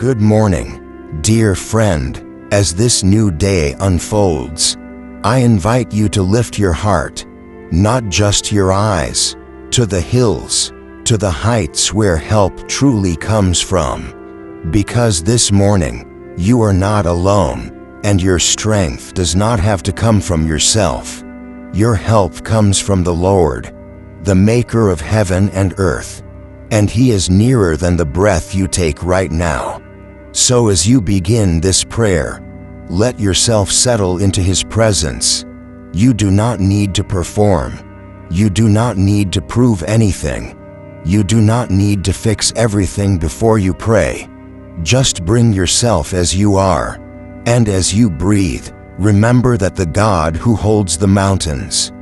Good morning, dear friend. As this new day unfolds, I invite you to lift your heart, not just your eyes, to the hills, to the heights where help truly comes from. Because this morning, you are not alone, and your strength does not have to come from yourself. Your help comes from the Lord, the maker of heaven and earth, and He is nearer than the breath you take right now. So as you begin this prayer, let yourself settle into His presence. You do not need to perform. You do not need to prove anything. You do not need to fix everything before you pray. Just bring yourself as you are. And as you breathe, remember that the God who holds the mountains,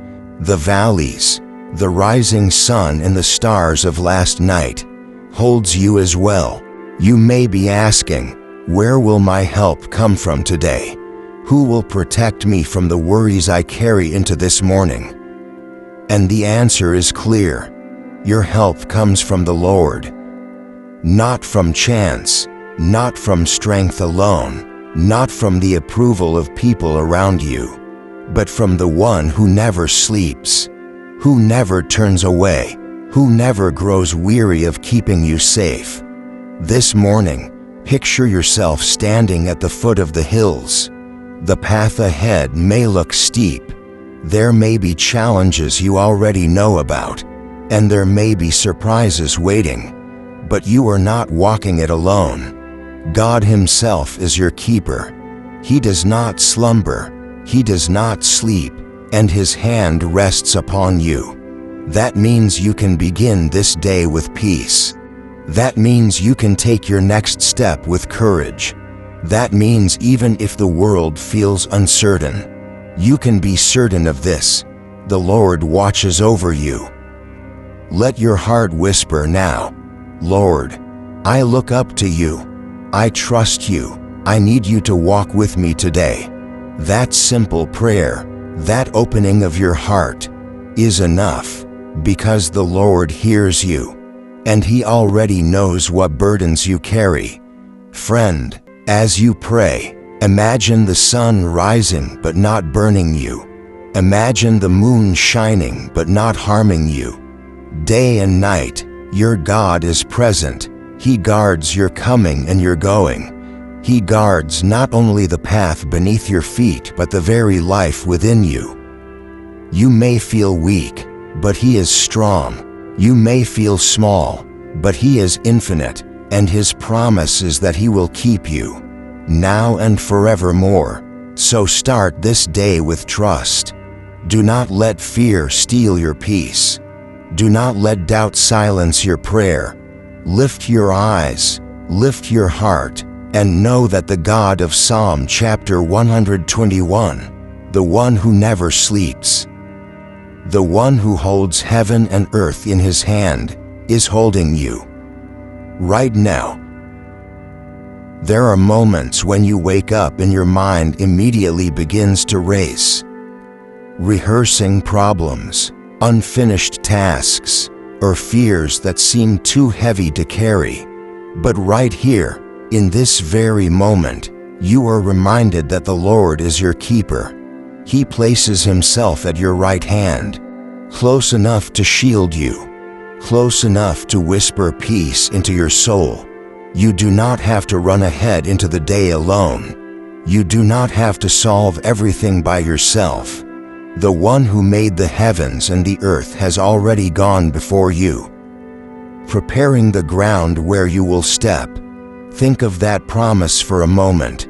the valleys, the rising sun and the stars of last night, holds you as well. You may be asking, where will my help come from today? Who will protect me from the worries I carry into this morning? And the answer is clear. Your help comes from the Lord. Not from chance, not from strength alone, not from the approval of people around you, but from the one who never sleeps, who never turns away, who never grows weary of keeping you safe. This morning, picture yourself standing at the foot of the hills. The path ahead may look steep. There may be challenges you already know about, and there may be surprises waiting. But you are not walking it alone. God Himself is your keeper. He does not slumber, He does not sleep, and His hand rests upon you. That means you can begin this day with peace. That means you can take your next step with courage. That means even if the world feels uncertain, you can be certain of this: the Lord watches over you. Let your heart whisper now, Lord, I look up to you. I trust you. I need you to walk with me today. That simple prayer, that opening of your heart, is enough, because the Lord hears you, and He already knows what burdens you carry. Friend, as you pray, imagine the sun rising but not burning you. Imagine the moon shining but not harming you. Day and night, your God is present. He guards your coming and your going. He guards not only the path beneath your feet but the very life within you. You may feel weak, but He is strong. You may feel small, but He is infinite, and His promise is that He will keep you, now and forevermore. So start this day with trust. Do not let fear steal your peace. Do not let doubt silence your prayer. Lift your eyes, lift your heart, and know that the God of Psalm chapter 121, the one who never sleeps, the one who holds heaven and earth in His hand, is holding you. Right now. There are moments when you wake up and your mind immediately begins to race, rehearsing problems, unfinished tasks, or fears that seem too heavy to carry. But right here, in this very moment, you are reminded that the Lord is your keeper. He places Himself at your right hand, close enough to shield you, close enough to whisper peace into your soul. You do not have to run ahead into the day alone. You do not have to solve everything by yourself. The one who made the heavens and the earth has already gone before you, preparing the ground where you will step. Think of that promise for a moment.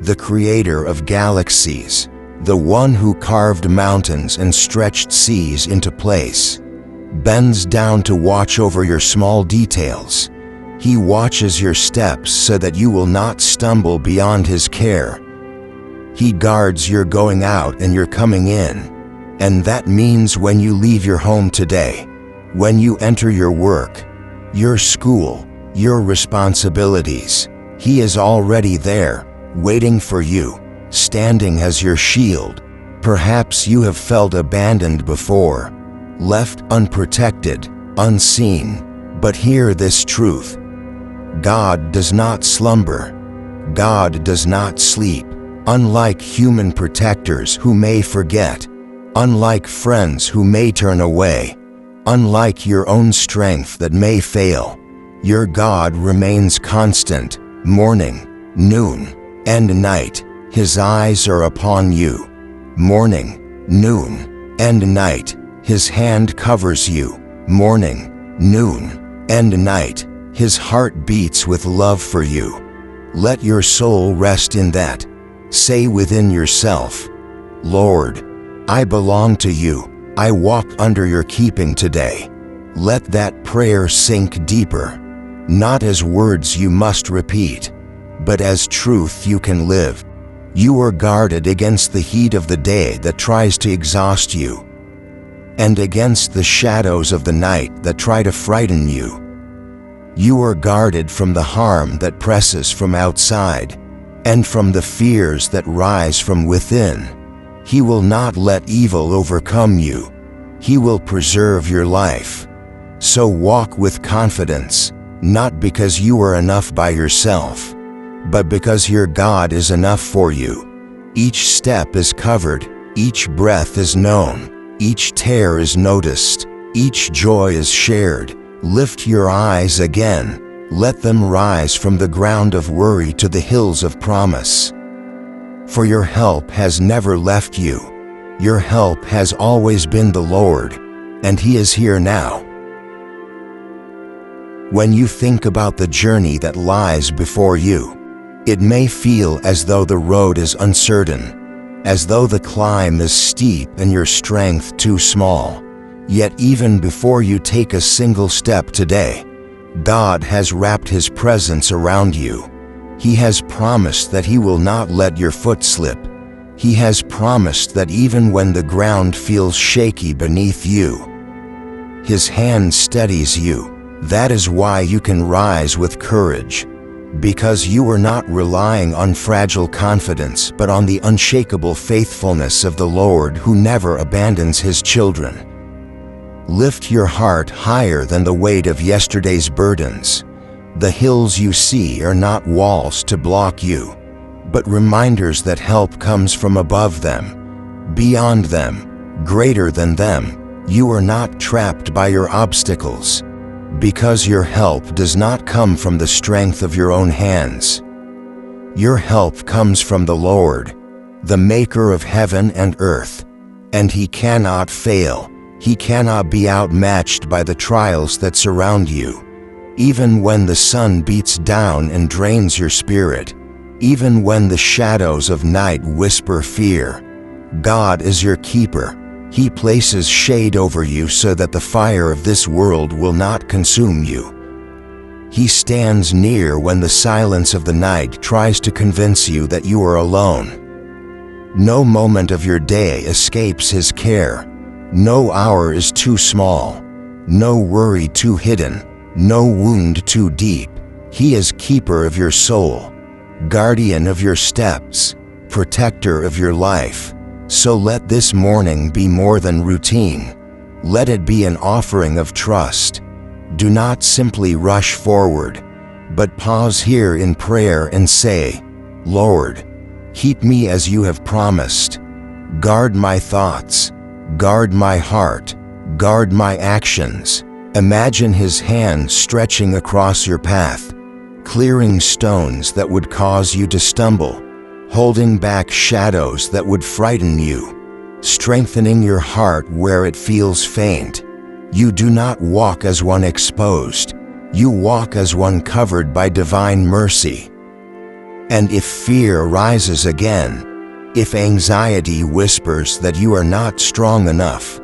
The Creator of galaxies, the one who carved mountains and stretched seas into place, bends down to watch over your small details. He watches your steps so that you will not stumble beyond His care. He guards your going out and your coming in. And that means when you leave your home today, when you enter your work, your school, your responsibilities, He is already there, waiting for you, standing as your shield. Perhaps you have felt abandoned before, left unprotected, unseen, but hear this truth. God does not slumber. God does not sleep. Unlike human protectors who may forget, unlike friends who may turn away, unlike your own strength that may fail, your God remains constant, morning, noon, and night. His eyes are upon you. Morning, noon, and night. His hand covers you. Morning, noon, and night. His heart beats with love for you. Let your soul rest in that. Say within yourself, Lord, I belong to you. I walk under your keeping today. Let that prayer sink deeper, not as words you must repeat, but as truth you can live. You are guarded against the heat of the day that tries to exhaust you, and against the shadows of the night that try to frighten you. You are guarded from the harm that presses from outside, and from the fears that rise from within. He will not let evil overcome you. He will preserve your life. So walk with confidence, not because you are enough by yourself, but because your God is enough for you. Each step is covered, each breath is known, each tear is noticed, each joy is shared. Lift your eyes again. Let them rise from the ground of worry to the hills of promise. For your help has never left you. Your help has always been the Lord, and He is here now. When you think about the journey that lies before you, it may feel as though the road is uncertain, as though the climb is steep and your strength too small. Yet even before you take a single step today, God has wrapped His presence around you. He has promised that He will not let your foot slip. He has promised that even when the ground feels shaky beneath you, His hand steadies you. That is why you can rise with courage, because you are not relying on fragile confidence but on the unshakable faithfulness of the Lord who never abandons His children. Lift your heart higher than the weight of yesterday's burdens. The hills you see are not walls to block you, but reminders that help comes from above them, beyond them, greater than them. You are not trapped by your obstacles, because your help does not come from the strength of your own hands. Your help comes from the Lord, the Maker of heaven and earth, and He cannot fail. He cannot be outmatched by the trials that surround you. Even when the sun beats down and drains your spirit, even when the shadows of night whisper fear, God is your keeper. He places shade over you so that the fire of this world will not consume you. He stands near when the silence of the night tries to convince you that you are alone. No moment of your day escapes His care. No hour is too small, no worry too hidden, no wound too deep. He is keeper of your soul, guardian of your steps, protector of your life. So let this morning be more than routine. Let it be an offering of trust. Do not simply rush forward, but pause here in prayer and say, Lord, keep me as you have promised. Guard my thoughts. Guard my heart, guard my actions. Imagine His hand stretching across your path, clearing stones that would cause you to stumble, holding back shadows that would frighten you, strengthening your heart where it feels faint. You do not walk as one exposed, you walk as one covered by divine mercy. And if fear rises again, if anxiety whispers that you are not strong enough,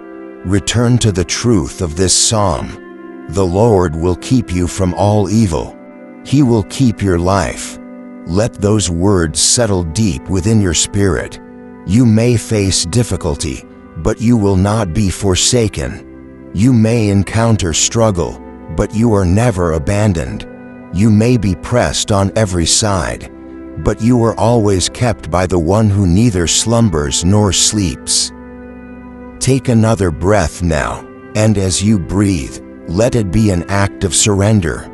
return to the truth of this psalm. The Lord will keep you from all evil. He will keep your life. Let those words settle deep within your spirit. You may face difficulty, but you will not be forsaken. You may encounter struggle, but you are never abandoned. You may be pressed on every side, but you are always kept by the one who neither slumbers nor sleeps. Take another breath now, and as you breathe, let it be an act of surrender.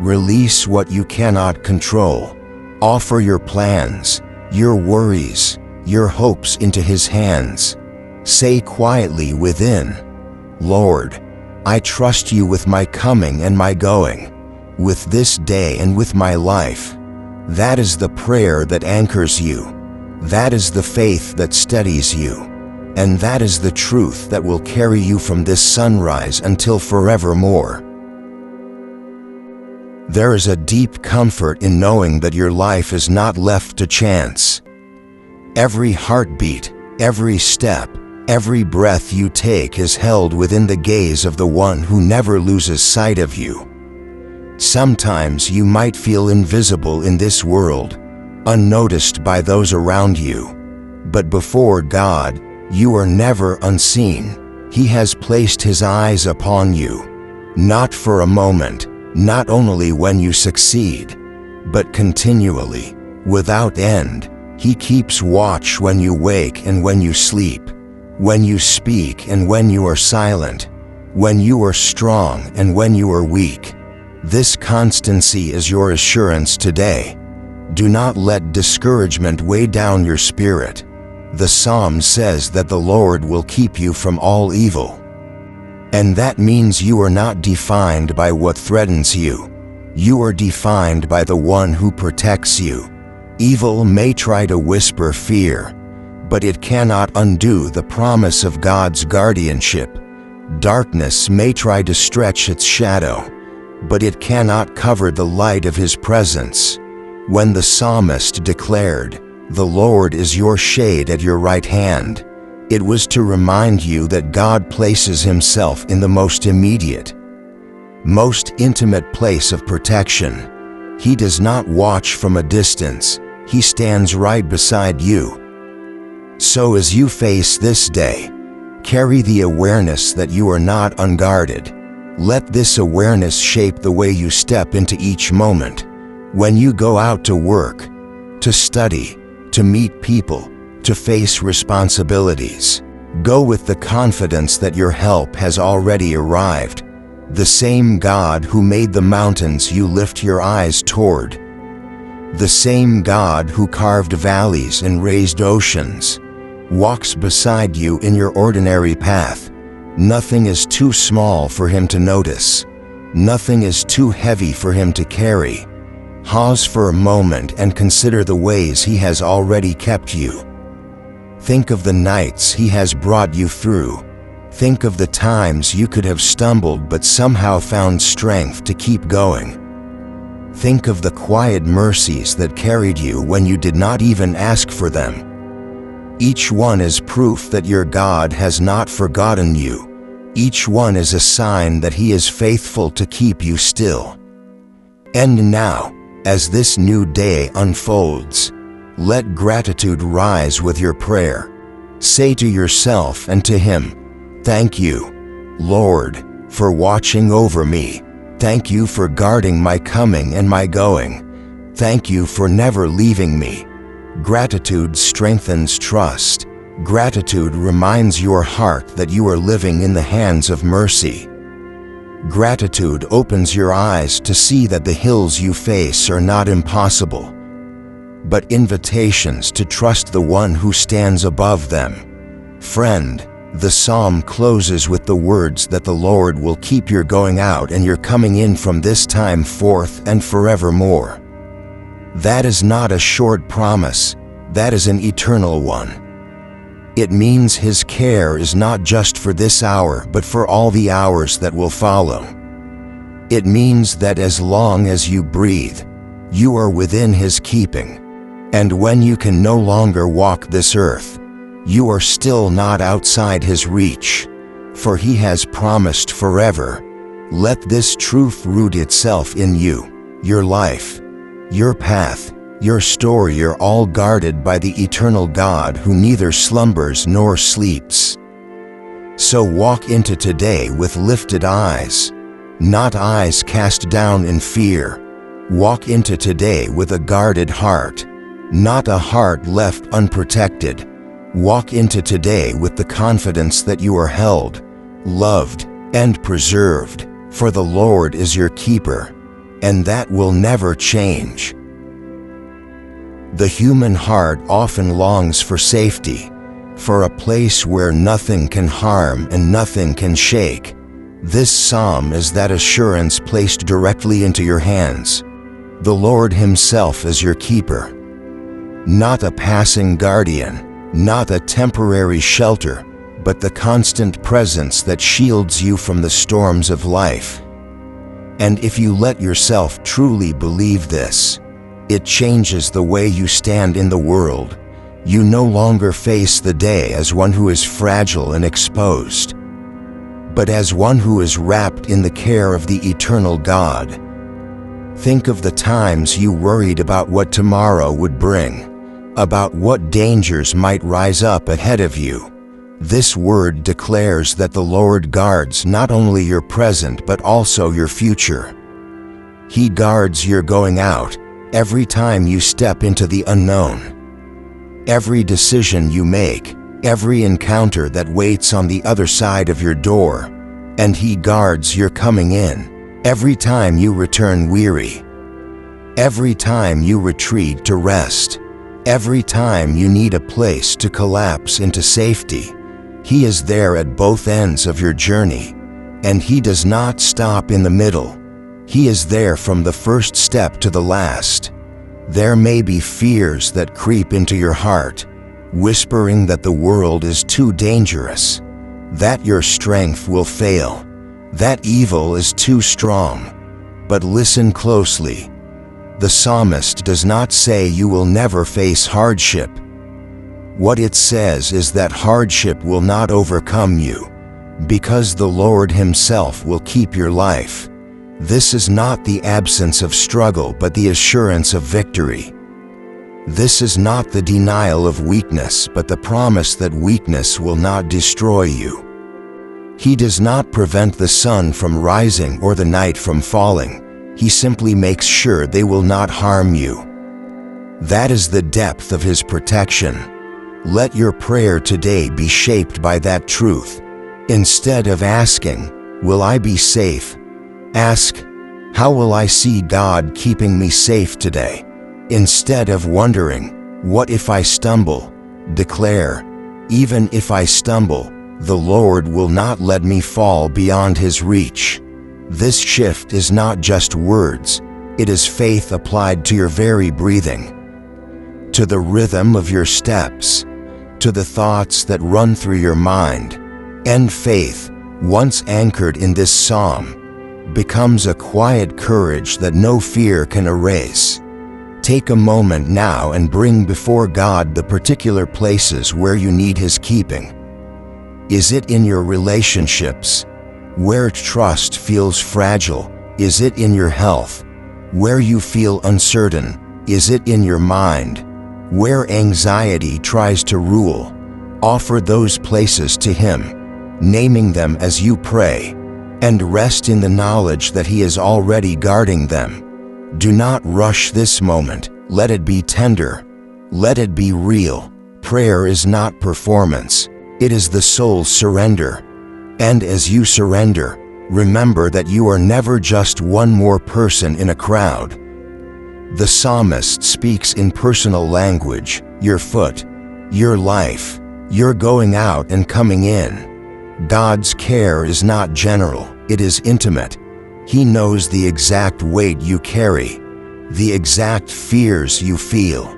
Release what you cannot control. Offer your plans, your worries, your hopes into His hands. Say quietly within, Lord, I trust you with my coming and my going, with this day and with my life. That is the prayer that anchors you. That is the faith that steadies you. And that is the truth that will carry you from this sunrise until forevermore. There is a deep comfort in knowing that your life is not left to chance. Every heartbeat, every step, every breath you take is held within the gaze of the one who never loses sight of you. Sometimes you might feel invisible in this world, unnoticed by those around you. But before God, you are never unseen. He has placed His eyes upon you, not for a moment, not only when you succeed, but continually, without end. He keeps watch when you wake and when you sleep, when you speak and when you are silent, when you are strong and when you are weak. This constancy is your assurance today. Do not let discouragement weigh down your spirit. The Psalm says that the Lord will keep you from all evil. And that means you are not defined by what threatens you. You are defined by the one who protects you. Evil may try to whisper fear, but it cannot undo the promise of God's guardianship. Darkness may try to stretch its shadow, but it cannot cover the light of His presence. When the psalmist declared, "The Lord is your shade at your right hand," it was to remind you that God places Himself in the most immediate, most intimate place of protection. He does not watch from a distance. He stands right beside you. So as you face this day, carry the awareness that you are not unguarded. Let this awareness shape the way you step into each moment. When you go out to work, to study, to meet people, to face responsibilities, go with the confidence that your help has already arrived. The same God who made the mountains you lift your eyes toward, the same God who carved valleys and raised oceans, walks beside you in your ordinary path. Nothing is too small for Him to notice. Nothing is too heavy for Him to carry. Pause for a moment and consider the ways He has already kept you. Think of the nights He has brought you through. Think of the times you could have stumbled but somehow found strength to keep going. Think of the quiet mercies that carried you when you did not even ask for them. Each one is proof that your God has not forgotten you. Each one is a sign that He is faithful to keep you still. And now, as this new day unfolds, let gratitude rise with your prayer. Say to yourself and to Him, "Thank you, Lord, for watching over me. Thank you for guarding my coming and my going. Thank you for never leaving me." Gratitude strengthens trust. Gratitude reminds your heart that you are living in the hands of mercy. Gratitude opens your eyes to see that the hills you face are not impossible, but invitations to trust the one who stands above them. Friend, the psalm closes with the words that the Lord will keep your going out and your coming in from this time forth and forevermore. That is not a short promise, that is an eternal one. It means His care is not just for this hour but for all the hours that will follow. It means that as long as you breathe, you are within His keeping. And when you can no longer walk this earth, you are still not outside His reach, for He has promised forever. Let this truth root itself in you. Your life, your path, your story are all guarded by the eternal God who neither slumbers nor sleeps. So walk into today with lifted eyes, not eyes cast down in fear. Walk into today with a guarded heart, not a heart left unprotected. Walk into today with the confidence that you are held, loved, and preserved, for the Lord is your keeper. and that will never change. The human heart often longs for safety, for a place where nothing can harm and nothing can shake. This psalm is that assurance placed directly into your hands. The Lord Himself is your keeper. Not a passing guardian, not a temporary shelter, but the constant presence that shields you from the storms of life. And if you let yourself truly believe this, it changes the way you stand in the world. You no longer face the day as one who is fragile and exposed, but as one who is wrapped in the care of the eternal God. Think of the times you worried about what tomorrow would bring, about what dangers might rise up ahead of you. This word declares that the Lord guards not only your present but also your future. He guards your going out, every time you step into the unknown. Every decision you make, every encounter that waits on the other side of your door, and He guards your coming in, every time you return weary, every time you retreat to rest, every time you need a place to collapse into safety. He is there at both ends of your journey, and He does not stop in the middle. He is there from the first step to the last. There may be fears that creep into your heart, whispering that the world is too dangerous, that your strength will fail, that evil is too strong. But listen closely. The psalmist does not say you will never face hardship. What it says is that hardship will not overcome you, because the Lord Himself will keep your life. This is not the absence of struggle but the assurance of victory. This is not the denial of weakness but the promise that weakness will not destroy you. He does not prevent the sun from rising or the night from falling. He simply makes sure they will not harm you. That is the depth of His protection. Let your prayer today be shaped by that truth. Instead of asking, "Will I be safe?" ask, "How will I see God keeping me safe today?" Instead of wondering, "What if I stumble?" declare, "Even if I stumble, the Lord will not let me fall beyond His reach." This shift is not just words, it is faith applied to your very breathing, to the rhythm of your steps, to the thoughts that run through your mind. And faith, once anchored in this psalm, becomes a quiet courage that no fear can erase. Take a moment now and bring before God the particular places where you need His keeping. Is it in your relationships, where trust feels fragile? Is it in your health, where you feel uncertain? Is it in your mind, where anxiety tries to rule? Offer those places to Him, naming them as you pray, and rest in the knowledge that He is already guarding them. Do not rush this moment. Let it be tender. Let it be real. Prayer is not performance. It is the soul's surrender. And as you surrender, remember that you are never just one more person in a crowd. The psalmist speaks in personal language: your foot, your life, your going out and coming in. God's care is not general, it is intimate. He knows the exact weight you carry, the exact fears you feel,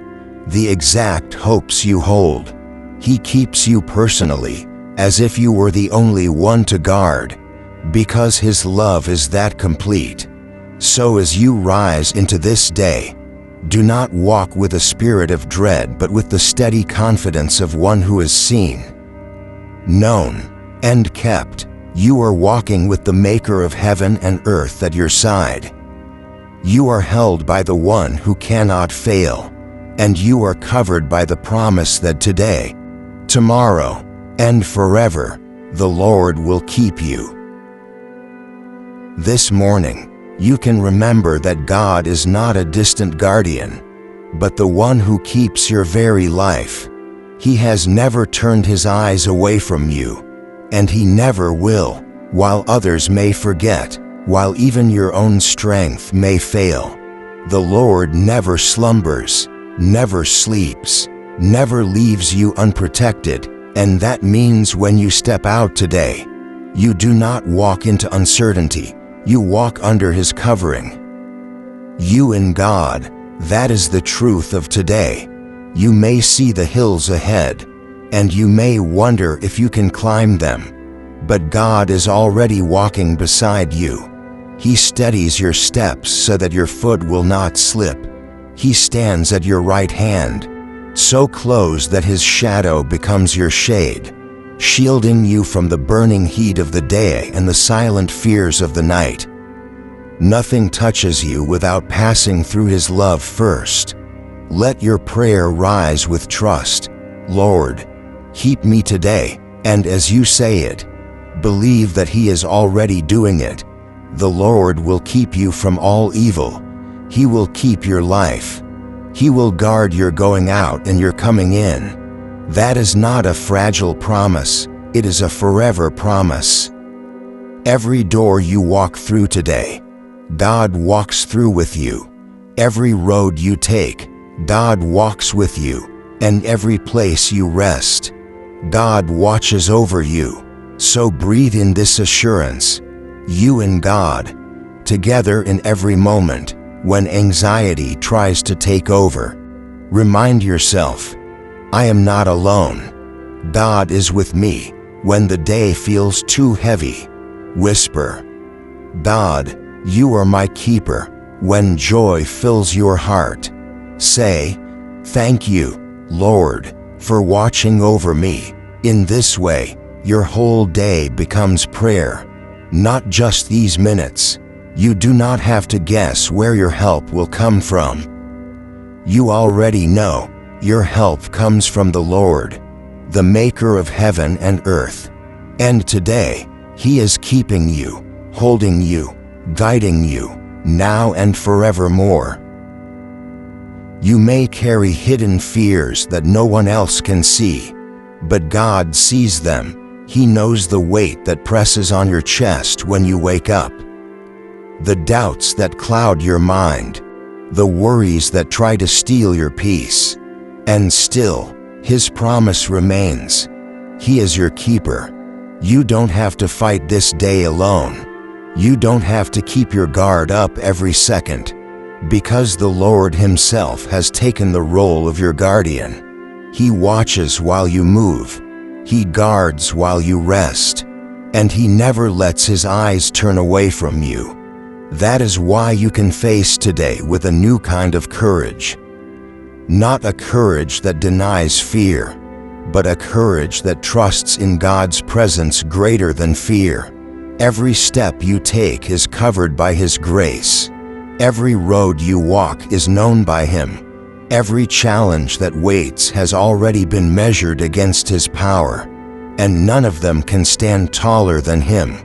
the exact hopes you hold. He keeps you personally, as if you were the only one to guard, because His love is that complete. So as you rise into this day, do not walk with a spirit of dread but with the steady confidence of one who is seen, known, and kept. You are walking with the Maker of heaven and earth at your side. You are held by the one who cannot fail, and you are covered by the promise that today, tomorrow, and forever, the Lord will keep you. This morning, you can remember that God is not a distant guardian, but the one who keeps your very life. He has never turned His eyes away from you, and He never will. While others may forget, while even your own strength may fail. The Lord never slumbers, never sleeps, never leaves you unprotected, and that means when you step out today, you do not walk into uncertainty, you walk under His covering. You and God, that is the truth of today. You may see the hills ahead, and you may wonder if you can climb them, but God is already walking beside you. He steadies your steps so that your foot will not slip. He stands at your right hand, so close that His shadow becomes your shade, shielding you from the burning heat of the day and the silent fears of the night. Nothing touches you without passing through His love first. Let your prayer rise with trust. Lord, keep me today, and as you say it, believe that He is already doing it. The Lord will keep you from all evil. He will keep your life. He will guard your going out and your coming in. That is not a fragile promise, it is a forever promise. Every door you walk through today, God walks through with you. Every road you take, God walks with you, and every place you rest, God watches over you. So breathe in this assurance, you and God, together in every moment. When anxiety tries to take over, remind yourself, I am not alone. God is with me. When the day feels too heavy, whisper, God, you are my keeper. When joy fills your heart, say, thank you, Lord, for watching over me. In this way, your whole day becomes prayer, not just these minutes. You do not have to guess where your help will come from. You already know, your help comes from the Lord, the maker of heaven and earth. And today, He is keeping you, holding you, guiding you, now and forevermore. You may carry hidden fears that no one else can see, but God sees them. He knows the weight that presses on your chest when you wake up, the doubts that cloud your mind, the worries that try to steal your peace. And still, His promise remains. He is your keeper. You don't have to fight this day alone. You don't have to keep your guard up every second, because the Lord Himself has taken the role of your guardian. He watches while you move. He guards while you rest. And He never lets His eyes turn away from you. That is why you can face today with a new kind of courage. Not a courage that denies fear, but a courage that trusts in God's presence greater than fear. Every step you take is covered by His grace. Every road you walk is known by Him. Every challenge that waits has already been measured against His power, and none of them can stand taller than Him.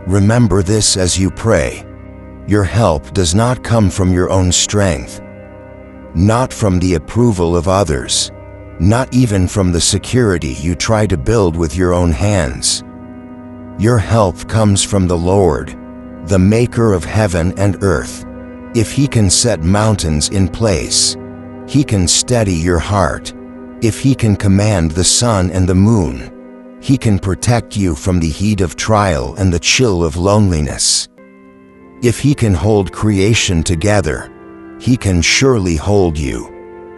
Remember this as you pray. Your help does not come from your own strength, not from the approval of others, not even from the security you try to build with your own hands. Your help comes from the Lord, the maker of heaven and earth. If He can set mountains in place, He can steady your heart. If He can command the sun and the moon, He can protect you from the heat of trial and the chill of loneliness. If He can hold creation together, He can surely hold you.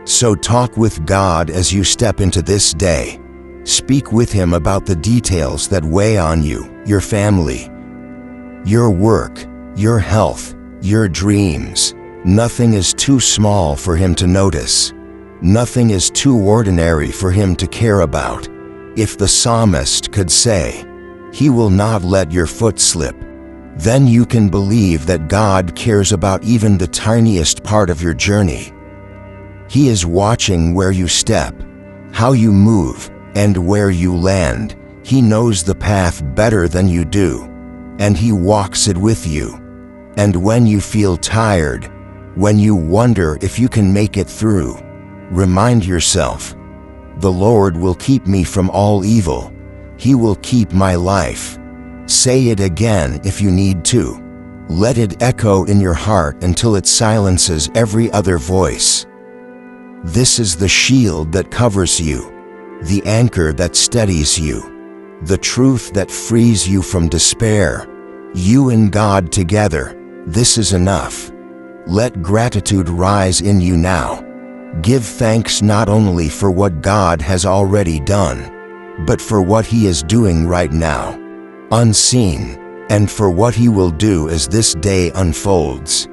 So talk with God as you step into this day. Speak with Him about the details that weigh on you, your family, your work, your health, your dreams. Nothing is too small for Him to notice. Nothing is too ordinary for Him to care about. If the psalmist could say, He will not let your foot slip, then you can believe that God cares about even the tiniest part of your journey. He is watching where you step, how you move, and where you land. He knows the path better than you do, and He walks it with you. And when you feel tired, when you wonder if you can make it through, remind yourself, the Lord will keep me from all evil. He will keep my life. Say it again if you need to. Let it echo in your heart until it silences every other voice. This is the shield that covers you, the anchor that steadies you, the truth that frees you from despair. You and God together, this is enough. Let gratitude rise in you now. Give thanks not only for what God has already done, but for what He is doing right now, unseen, and for what He will do as this day unfolds.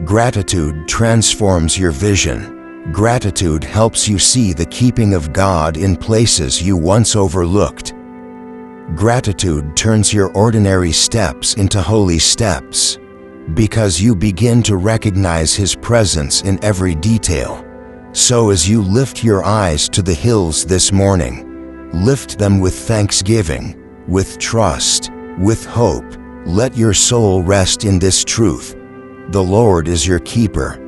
Gratitude transforms your vision. Gratitude helps you see the keeping of God in places you once overlooked. Gratitude turns your ordinary steps into holy steps, because you begin to recognize His presence in every detail. So as you lift your eyes to the hills this morning, lift them with thanksgiving, with trust, with hope. Let your soul rest in this truth. The Lord is your keeper,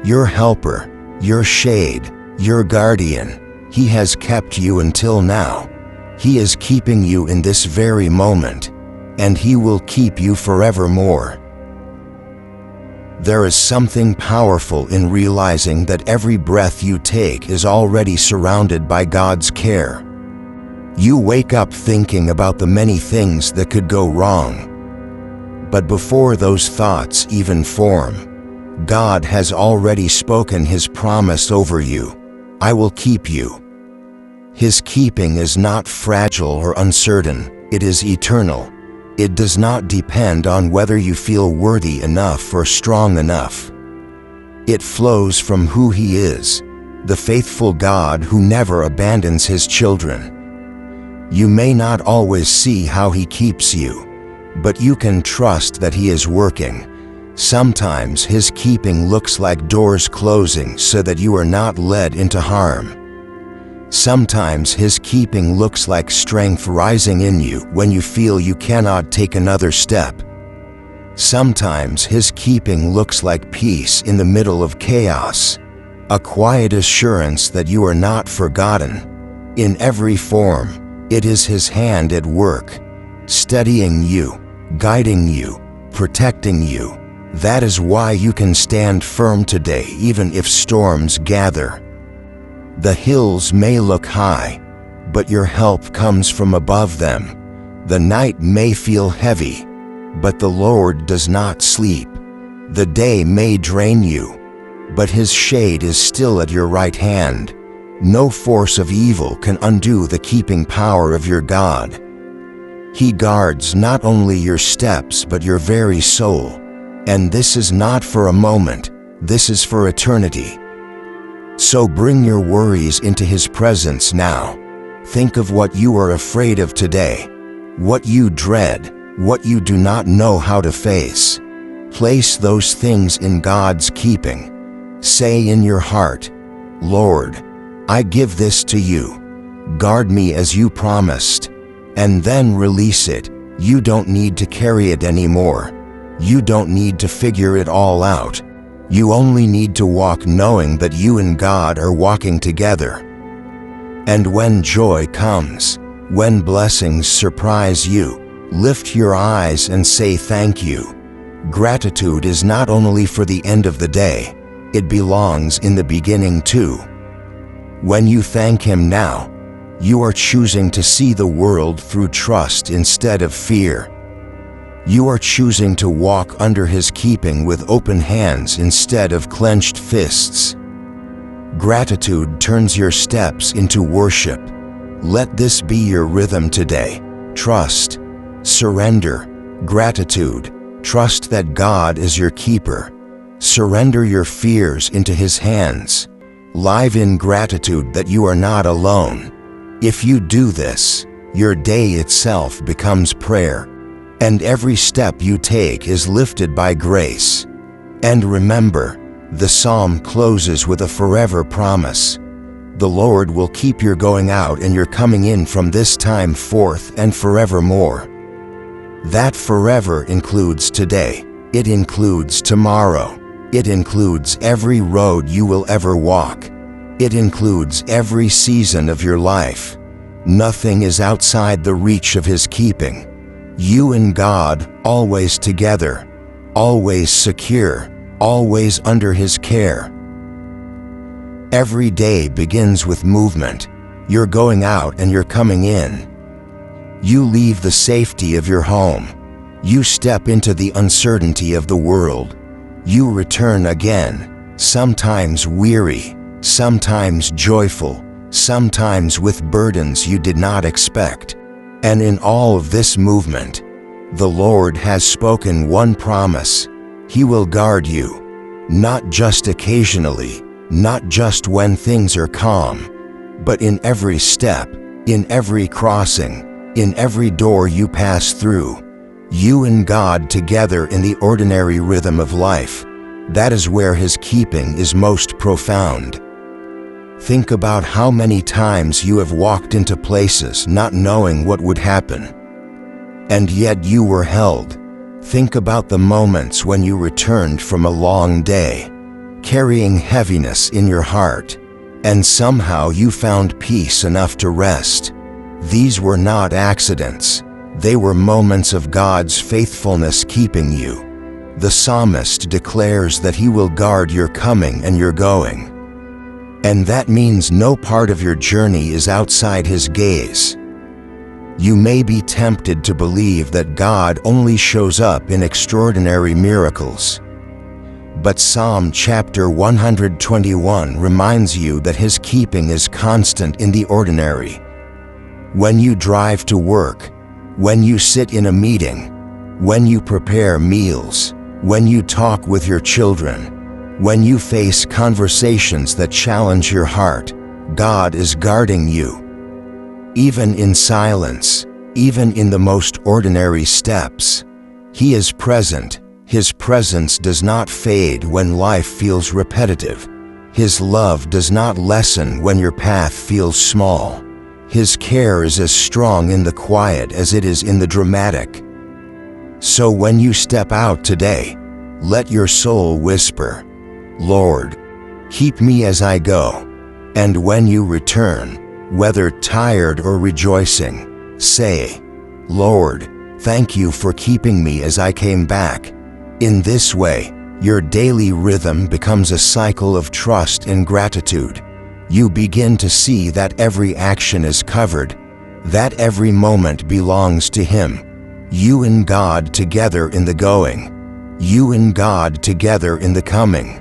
your helper, your shade, your guardian. He has kept you until now. He is keeping you in this very moment, and He will keep you forevermore. There is something powerful in realizing that every breath you take is already surrounded by God's care. You wake up thinking about the many things that could go wrong. But before those thoughts even form, God has already spoken His promise over you. I will keep you. His keeping is not fragile or uncertain, it is eternal. It does not depend on whether you feel worthy enough or strong enough. It flows from who He is, the faithful God who never abandons His children. You may not always see how He keeps you, but you can trust that He is working. Sometimes His keeping looks like doors closing so that you are not led into harm. Sometimes His keeping looks like strength rising in you when you feel you cannot take another step. Sometimes His keeping looks like peace in the middle of chaos, a quiet assurance that you are not forgotten. In every form, it is His hand at work, steadying you, guiding you, protecting you. That is why you can stand firm today even if storms gather. The hills may look high, but your help comes from above them. The night may feel heavy, but the Lord does not sleep. The day may drain you, but His shade is still at your right hand. No force of evil can undo the keeping power of your God. He guards not only your steps but your very soul. And this is not for a moment, this is for eternity. So bring your worries into His presence now. Think of what you are afraid of today, what you dread, what you do not know how to face. Place those things in God's keeping. Say in your heart, Lord, I give this to you. Guard me as you promised. And then release it. You don't need to carry it anymore. You don't need to figure it all out. You only need to walk knowing that you and God are walking together. And when joy comes, when blessings surprise you, lift your eyes and say thank you. Gratitude is not only for the end of the day, it belongs in the beginning too. When you thank Him now, you are choosing to see the world through trust instead of fear. You are choosing to walk under His keeping with open hands instead of clenched fists. Gratitude turns your steps into worship. Let this be your rhythm today. Trust, surrender, gratitude. Trust that God is your keeper. Surrender your fears into His hands. Live in gratitude that you are not alone. If you do this, your day itself becomes prayer. And every step you take is lifted by grace. And remember, the psalm closes with a forever promise. The Lord will keep your going out and your coming in from this time forth and forevermore. That forever includes today. It includes tomorrow. It includes every road you will ever walk. It includes every season of your life. Nothing is outside the reach of His keeping. You and God, always together. always secure, always under His care. Every day begins with movement. You're going out and you're coming in. You leave the safety of your home. You step into the uncertainty of the world. You return again, sometimes weary, sometimes joyful, sometimes with burdens you did not expect. And in all of this movement, the Lord has spoken one promise: He will guard you, not just occasionally, not just when things are calm, but in every step, in every crossing, in every door you pass through. You and God together in the ordinary rhythm of life. That is where His keeping is most profound. Think about how many times you have walked into places not knowing what would happen, and yet you were held. Think about the moments when you returned from a long day, carrying heaviness in your heart, and somehow you found peace enough to rest. These were not accidents. They were moments of God's faithfulness keeping you. The psalmist declares that He will guard your coming and your going. And that means no part of your journey is outside His gaze. You may be tempted to believe that God only shows up in extraordinary miracles. But Psalm chapter 121 reminds you that His keeping is constant in the ordinary. When you drive to work, when you sit in a meeting, when you prepare meals, when you talk with your children, when you face conversations that challenge your heart, God is guarding you. Even in silence, even in the most ordinary steps, He is present. His presence does not fade when life feels repetitive. His love does not lessen when your path feels small. His care is as strong in the quiet as it is in the dramatic. So when you step out today, let your soul whisper, "Lord, keep me as I go." And when you return, whether tired or rejoicing, say, "Lord, thank you for keeping me as I came back." In this way, your daily rhythm becomes a cycle of trust and gratitude. You begin to see that every action is covered, that every moment belongs to Him. You and God together in the going. You and God together in the coming.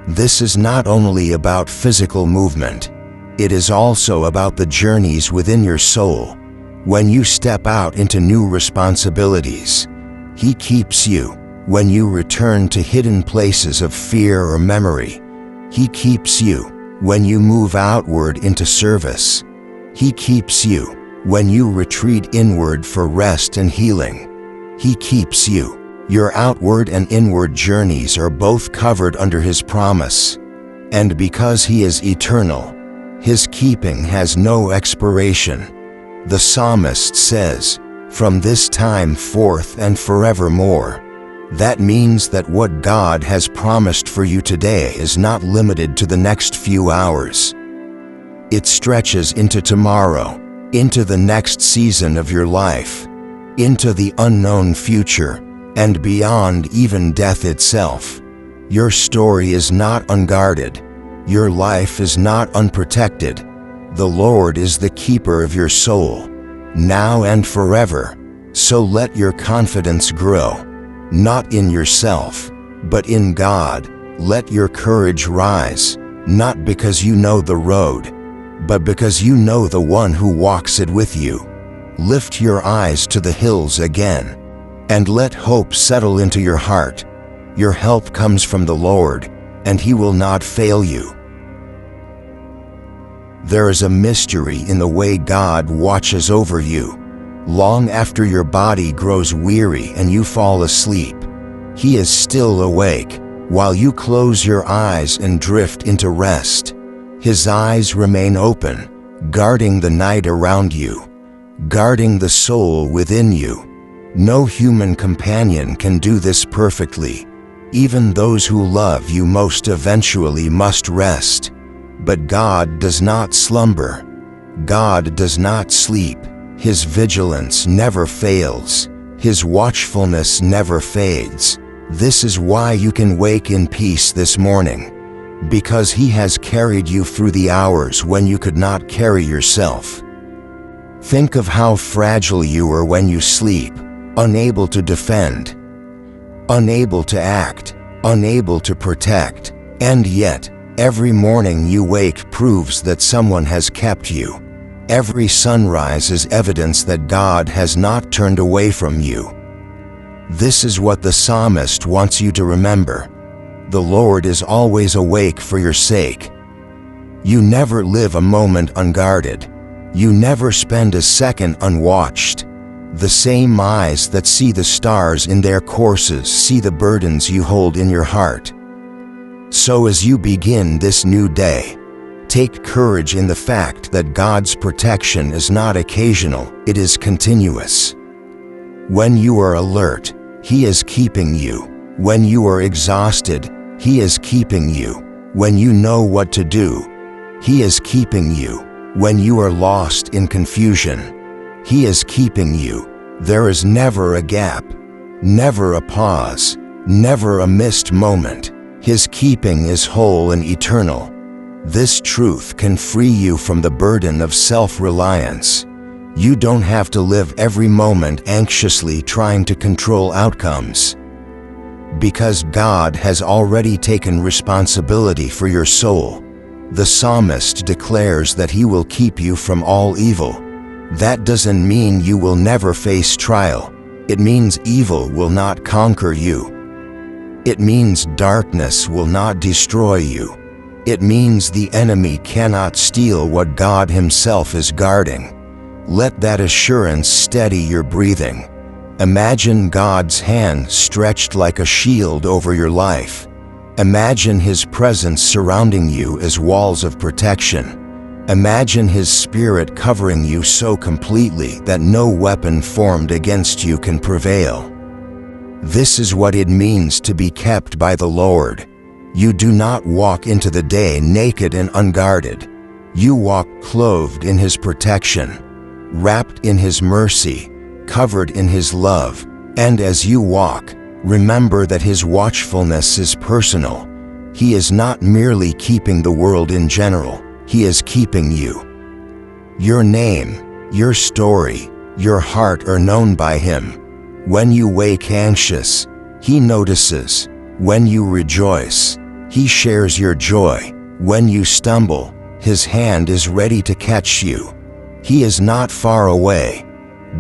This is not only about physical movement. It is also about the journeys within your soul. When you step out into new responsibilities, He keeps you. When you return to hidden places of fear or memory, He keeps you. When you move outward into service, He keeps you. When you retreat inward for rest and healing, He keeps you. Your outward and inward journeys are both covered under His promise. And because He is eternal, His keeping has no expiration. The psalmist says, "From this time forth and forevermore." That means that what God has promised for you today is not limited to the next few hours. It stretches into tomorrow, into the next season of your life, into the unknown future, and beyond even death itself. Your story is not unguarded. Your life is not unprotected. The Lord is the keeper of your soul, now and forever. So let your confidence grow. Not in yourself, but in God. Let your courage rise, not because you know the road, but because you know the one who walks it with you. Lift your eyes to the hills again, and let hope settle into your heart. Your help comes from the Lord, and He will not fail you. There is a mystery in the way God watches over you. Long after your body grows weary and you fall asleep, He is still awake, while you close your eyes and drift into rest. His eyes remain open, guarding the night around you, guarding the soul within you. No human companion can do this perfectly. Even those who love you most eventually must rest. But God does not slumber. God does not sleep. His vigilance never fails. His watchfulness never fades. This is why you can wake in peace this morning, because He has carried you through the hours when you could not carry yourself. Think of how fragile you were when you sleep, unable to defend, unable to act, unable to protect, and yet, every morning you wake proves that someone has kept you. Every sunrise is evidence that God has not turned away from you. This is what the psalmist wants you to remember. The Lord is always awake for your sake. You never live a moment unguarded. You never spend a second unwatched. The same eyes that see the stars in their courses see the burdens you hold in your heart. So as you begin this new day, take courage in the fact that God's protection is not occasional, it is continuous. When you are alert, He is keeping you. When you are exhausted, He is keeping you. When you know what to do, He is keeping you. When you are lost in confusion, He is keeping you. There is never a gap, never a pause, never a missed moment. His keeping is whole and eternal. This truth can free you from the burden of self-reliance. You don't have to live every moment anxiously trying to control outcomes, because God has already taken responsibility for your soul. The psalmist declares that He will keep you from all evil. That doesn't mean you will never face trial. It means evil will not conquer you. It means darkness will not destroy you. It means the enemy cannot steal what God Himself is guarding. Let that assurance steady your breathing. Imagine God's hand stretched like a shield over your life. Imagine His presence surrounding you as walls of protection. Imagine His Spirit covering you so completely that no weapon formed against you can prevail. This is what it means to be kept by the Lord. You do not walk into the day naked and unguarded. You walk clothed in His protection, wrapped in His mercy, covered in His love, and as you walk, remember that His watchfulness is personal. He is not merely keeping the world in general, He is keeping you. Your name, your story, your heart are known by Him. When you wake anxious, He notices. When you rejoice, He shares your joy. When you stumble, His hand is ready to catch you. He is not far away,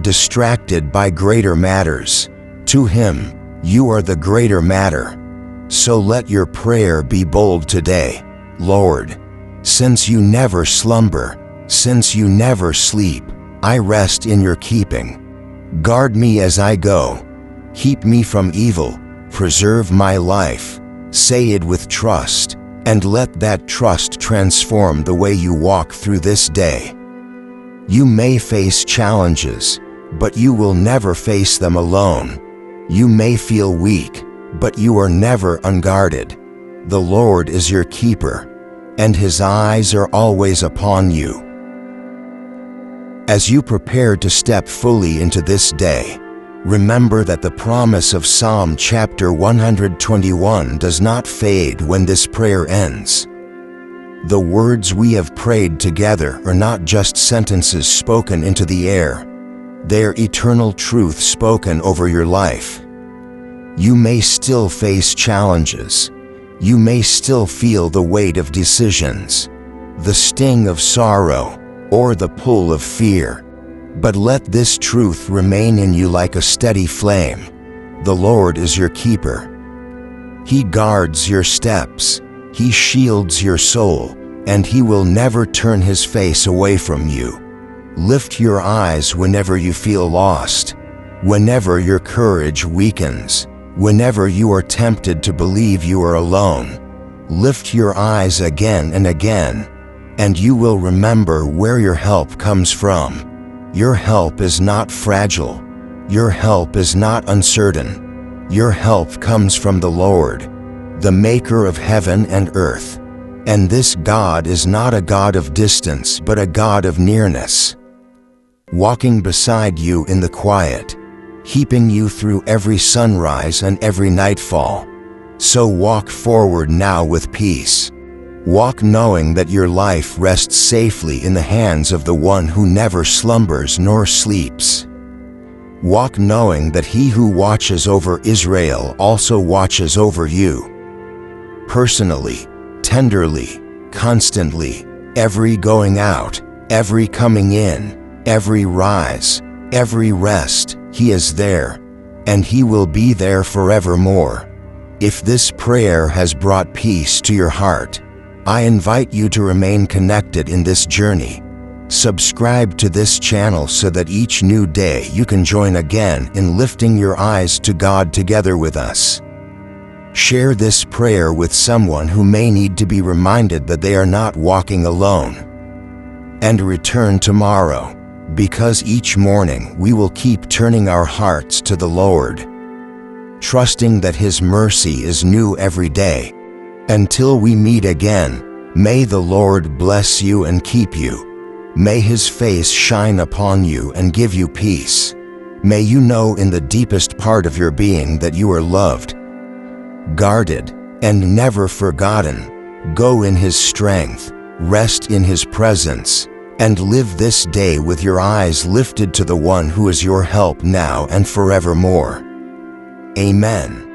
distracted by greater matters. To Him, you are the greater matter. So let your prayer be bold today. Lord, since you never slumber, since you never sleep, I rest in your keeping. Guard me as I go. Keep me from evil. Preserve my life. Say it with trust, and let that trust transform the way you walk through this day. You may face challenges, but you will never face them alone. You may feel weak, but you are never unguarded. The Lord is your keeper, and His eyes are always upon you. As you prepare to step fully into this day, remember that the promise of Psalm chapter 121 does not fade when this prayer ends. The words we have prayed together are not just sentences spoken into the air. They are eternal truth spoken over your life. You may still face challenges. You may still feel the weight of decisions, the sting of sorrow, or the pull of fear. But let this truth remain in you like a steady flame. The Lord is your keeper. He guards your steps. He shields your soul, and He will never turn His face away from you. Lift your eyes whenever you feel lost, whenever your courage weakens, whenever you are tempted to believe you are alone. Lift your eyes again and again, and you will remember where your help comes from. Your help is not fragile. Your help is not uncertain. Your help comes from the Lord, the Maker of heaven and earth. And this God is not a God of distance, but a God of nearness. Walking beside you in the quiet, keeping you through every sunrise and every nightfall. So walk forward now with peace. Walk knowing that your life rests safely in the hands of the one who never slumbers nor sleeps. Walk knowing that he who watches over Israel also watches over you. Personally, tenderly, constantly, every going out, every coming in, every rise, every rest, he is there, and he will be there forevermore. If this prayer has brought peace to your heart, I invite you to remain connected in this journey. Subscribe to this channel so that each new day you can join again in lifting your eyes to God together with us. Share this prayer with someone who may need to be reminded that they are not walking alone. And return tomorrow, because each morning we will keep turning our hearts to the Lord, trusting that His mercy is new every day. Until we meet again, may the Lord bless you and keep you. May His face shine upon you and give you peace. May you know in the deepest part of your being that you are loved, guarded, and never forgotten. Go in His strength, rest in His presence, and live this day with your eyes lifted to the one who is your help now and forevermore. Amen.